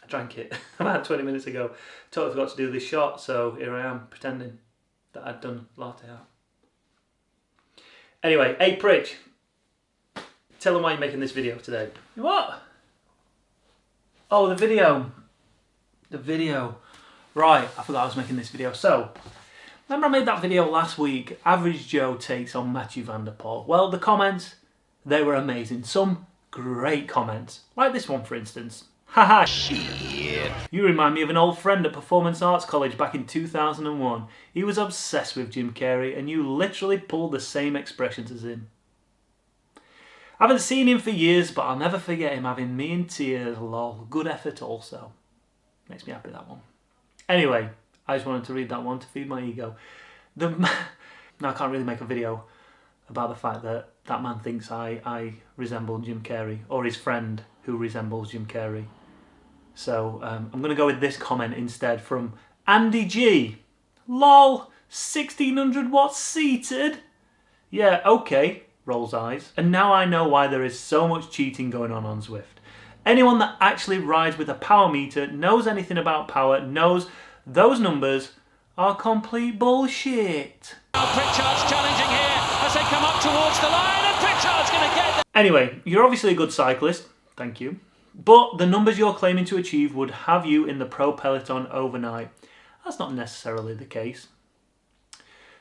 drank it about 20 minutes ago. Totally forgot to do this shot, so here I am pretending that I'd done latte art. Anyway, hey Pritch, tell them why you're making this video today. What? Oh, the video. The video. Right, I forgot I was making this video. So, remember I made that video last week, Average Joe takes on Matthew van der Poel. Well, the comments, they were amazing. Some great comments. Like this one, for instance. Haha, shit. You remind me of an old friend at Performance Arts College back in 2001. He was obsessed with Jim Carrey and you literally pulled the same expressions as him. I haven't seen him for years, but I'll never forget him having me in tears, lol. Good effort also. Makes me happy, that one. Anyway, I just wanted to read that one to feed my ego. Now, I can't really make a video about the fact that that man thinks I resemble Jim Carrey, or his friend who resembles Jim Carrey. So I'm going to go with this comment instead from Andy G. Lol, 1600 watts seated? Yeah, okay, rolls eyes. And now I know why there is so much cheating going on Zwift. Anyone that actually rides with a power meter, knows anything about power, knows those numbers are complete bullshit. Pritchard's challenging here as they come up towards the line and Pritchard's going to get them. Anyway, you're obviously a good cyclist, thank you. But the numbers you're claiming to achieve would have you in the pro peloton overnight. That's not necessarily the case.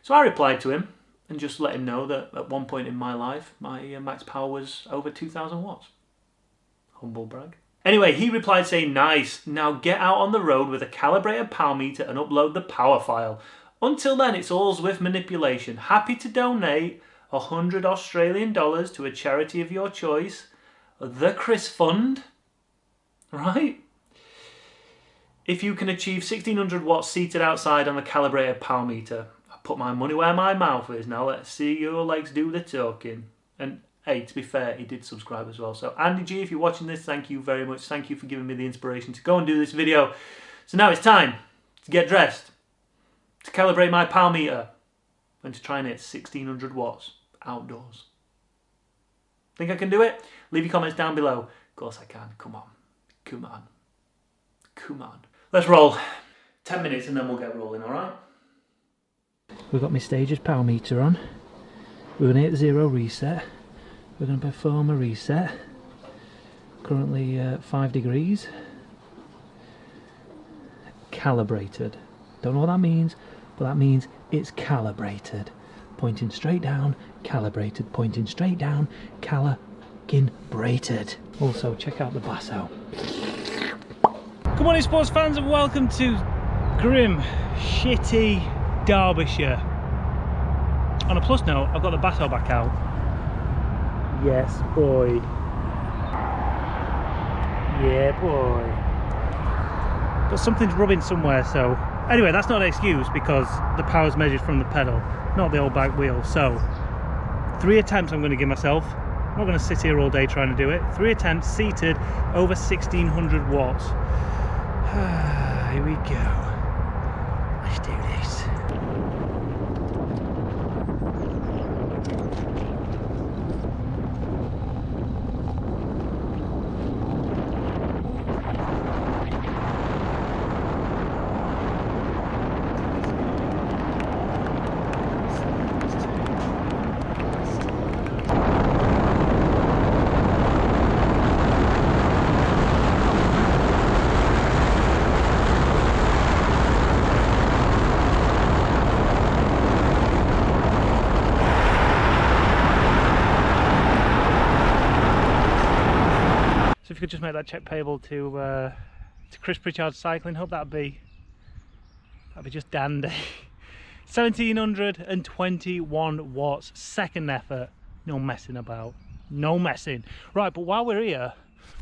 So I replied to him and just let him know that at one point in my life, my max power was over 2,000 watts. Humble brag. Anyway, he replied saying, nice, now get out on the road with a calibrated power meter and upload the power file. Until then, it's all Zwift manipulation. Happy to donate 100 Australian dollars to a charity of your choice. The Chris Fund. Right? If you can achieve 1600 watts seated outside on a calibrated power meter, I put my money where my mouth is. Now let's see your legs do the talking. And hey, to be fair, he did subscribe as well. So Andy G, if you're watching this, thank you very much. Thank you for giving me the inspiration to go and do this video. So now it's time to get dressed, to calibrate my power meter, and to try and hit 1600 watts outdoors. Think I can do it? Leave your comments down below. Of course I can. Come on. Come on. Come on. Let's roll. 10 minutes and then we'll get rolling, alright? We've got my Stages power meter on. We're going to hit 0 reset. We're going to perform a reset. Currently 5 degrees. Calibrated. Don't know what that means, but that means it's calibrated. Pointing straight down, calibrated. Pointing straight down, calibrated. Also, check out the basso. Good morning, sports fans, and welcome to grim, shitty Derbyshire. On a plus note, I've got the basso back out. Yes, boy. Yeah, boy. But something's rubbing somewhere, so... Anyway, that's not an excuse because the power's measured from the pedal, not the old bike wheel. So, 3 attempts I'm going to give myself. I'm not going to sit here all day trying to do it. 3 attempts, seated, over 1600 watts. Here we go. Let's do this. So if you could just make that check payable to Chris Pritchard's CyclingHub, that'd be just dandy. 1721 watts, second effort, no messing about, no messing. Right, but while we're here,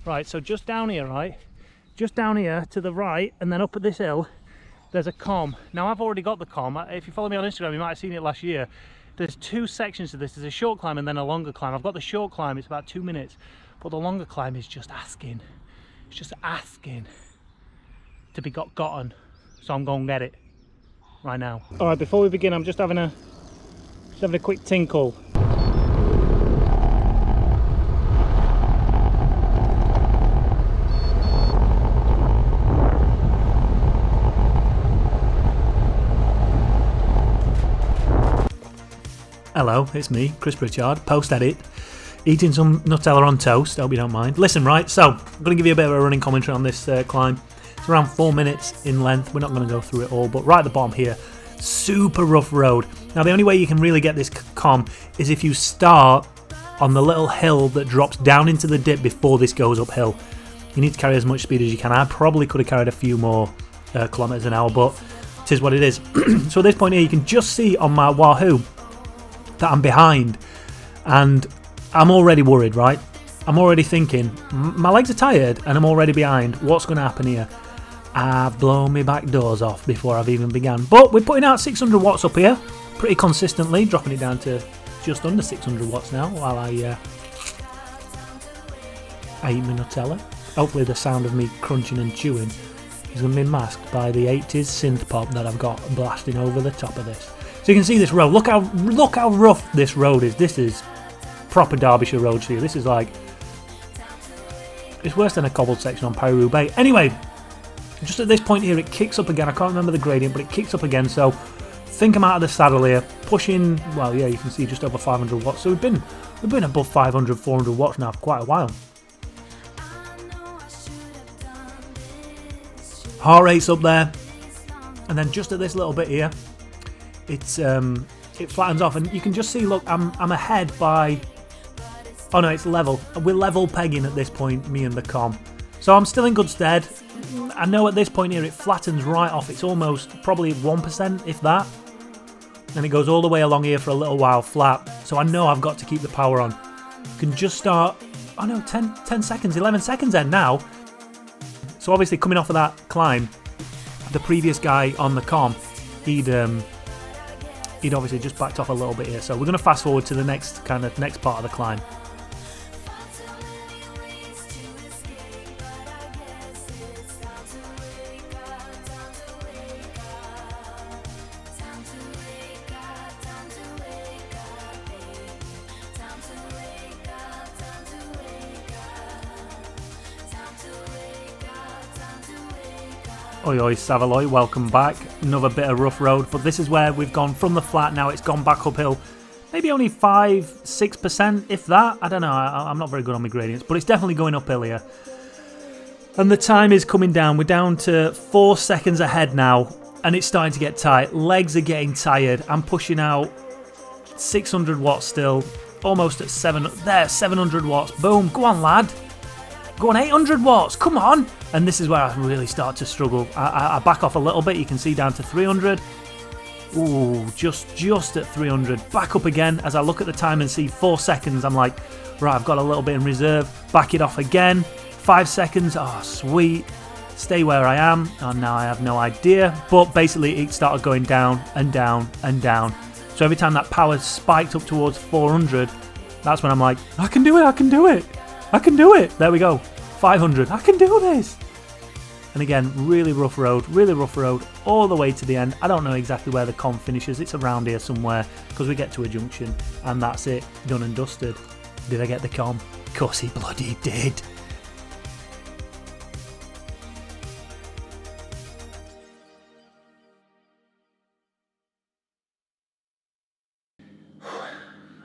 right, so just down here, right, just down here to the right, and then up at this hill, there's a comm. Now I've already got the comm. If you follow me on Instagram, you might have seen it last year. There's 2 sections to this. There's a short climb and then a longer climb. I've got the short climb, it's about 2 minutes. But the longer climb is just asking. It's just asking to be gotten. So I'm going to get it right now. All right, before we begin, I'm just having a quick tinkle. Hello, it's me, Chris Pritchard, post-edit, eating some Nutella on toast, hope you don't mind. Listen, right, so I'm going to give you a bit of a running commentary on this climb. It's around 4 minutes in length, we're not going to go through it all, but right at the bottom here, super rough road. Now the only way you can really get this calm is if you start on the little hill that drops down into the dip before this goes uphill. You need to carry as much speed as you can. I probably could have carried a few more kilometres an hour, but it is what it is. So at this point here, you can just see on my Wahoo that I'm behind, and I'm already worried, right? I'm already thinking, my legs are tired and I'm already behind. What's going to happen here? I've blown my back doors off before I've even begun. But we're putting out 600 watts up here pretty consistently, dropping it down to just under 600 watts now while I eat my Nutella. Hopefully the sound of me crunching and chewing is going to be masked by the 80s synth pop that I've got blasting over the top of this. So you can see this road. Look how rough this road is. This is proper Derbyshire roads here. This is like, it's worse than a cobbled section on Paris-Roubaix. Anyway, just at this point here, it kicks up again. I can't remember the gradient, but it kicks up again. So think I'm out of the saddle here, pushing. Well, yeah, you can see just over 500 watts. So we've been above 500, 400 watts now for quite a while. Heart rate's up there, and then just at this little bit here, it flattens off, and you can just see. Look, I'm ahead by. Oh no, it's level. We're level pegging at this point, me and the com. So I'm still in good stead. I know at this point here it flattens right off. It's almost probably 1%, if that, and it goes all the way along here for a little while flat. So I know I've got to keep the power on. You can just start. Oh no, 10 seconds, 11 seconds then now. So obviously coming off of that climb, the previous guy on the com, he'd obviously just backed off a little bit here. So we're going to fast forward to the next part of the climb. Oi oi Savaloy, welcome back. Another bit of rough road, but this is where we've gone from the flat. Now it's gone back uphill. Maybe only 5-6%, if that. I don't know, I'm not very good on my gradients, but it's definitely going uphill here. And the time is coming down. We're down to 4 seconds ahead now, and it's starting to get tight. Legs are getting tired. I'm pushing out 600 watts still, almost at 700 watts. Boom, go on lad. Go on, 800 watts, come on. And this is where I really start to struggle. I back off a little bit, you can see down to 300. Ooh, just at 300. Back up again as I look at the time and see 4 seconds. I'm like, right, I've got a little bit in reserve. Back it off again. 5 seconds, oh sweet. Stay where I am. Oh, now I have no idea. But basically it started going down and down and down. So every time that power spiked up towards 400, that's when I'm like, I can do it, I can do it. I can do it. There we go. 500. I can do this. And again, really rough road, all the way to the end. I don't know exactly where the com finishes. It's around here somewhere because we get to a junction and that's it. Done and dusted. Did I get the com? Of course he bloody did.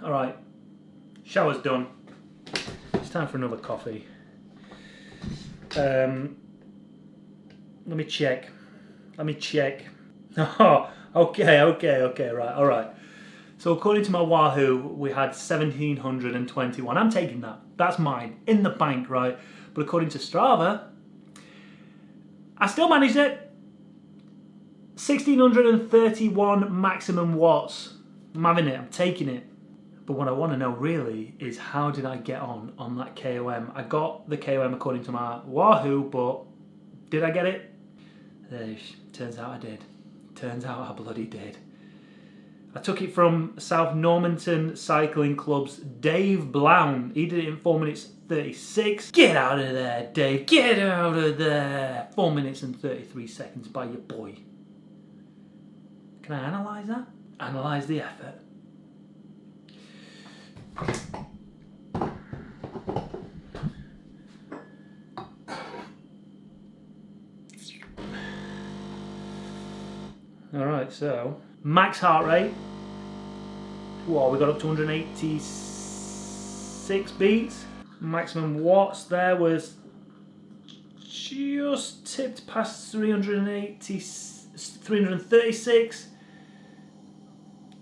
All right. Shower's done. It's time for another coffee. Let me check. Oh, okay, right, all right. So according to my Wahoo, we had 1,721. I'm taking that. That's mine, in the bank, right? But according to Strava, I still managed it. 1,631 maximum watts. I'm having it, I'm taking it. But what I want to know really is how did I get on that KOM? I got the KOM according to my Wahoo, but did I get it? Turns out I did. Turns out I bloody did. I took it from South Normanton Cycling Club's Dave Blount. He did it in 4 minutes 36. Get out of there, Dave. Get out of there. 4 minutes and 33 seconds by your boy. Can I analyse that? Analyse the effort. Alright, so max heart rate What, we got up to 186 beats. Maximum watts there was just tipped past 336.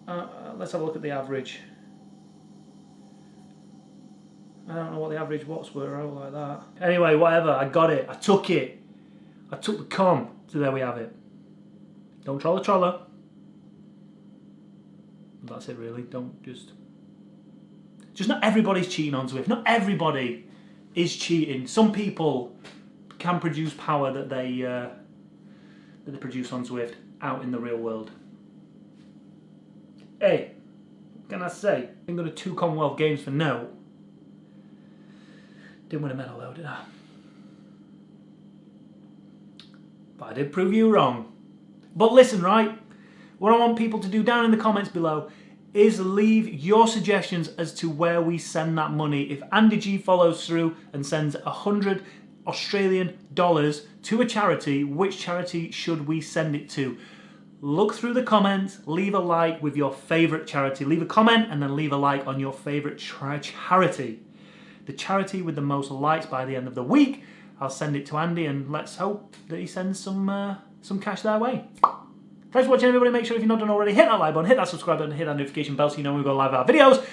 Let's have a look at the average. I don't know what the average watts were out like that. Anyway, whatever, I got it. I took it. I took the com. So there we have it. Don't troll the troller. That's it really. Don't just not everybody's cheating on Zwift. Not everybody is cheating. Some people can produce power that they produce on Zwift out in the real world. Hey, what can I say? I think I got 2 Commonwealth Games for no. Didn't win a medal though, did I? But I did prove you wrong. But listen, right? What I want people to do down in the comments below is leave your suggestions as to where we send that money. If Andy G follows through and sends 100 Australian dollars to a charity, which charity should we send it to? Look through the comments, leave a like with your favourite charity. Leave a comment and then leave a like on your favourite charity. The charity with the most likes by the end of the week, I'll send it to Andy and let's hope that he sends some cash their way. Thanks for watching, everybody. Make sure if you're not done already, hit that like button, hit that subscribe button, hit that notification bell so you know when we go live our videos.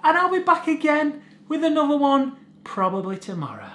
And I'll be back again with another one probably tomorrow.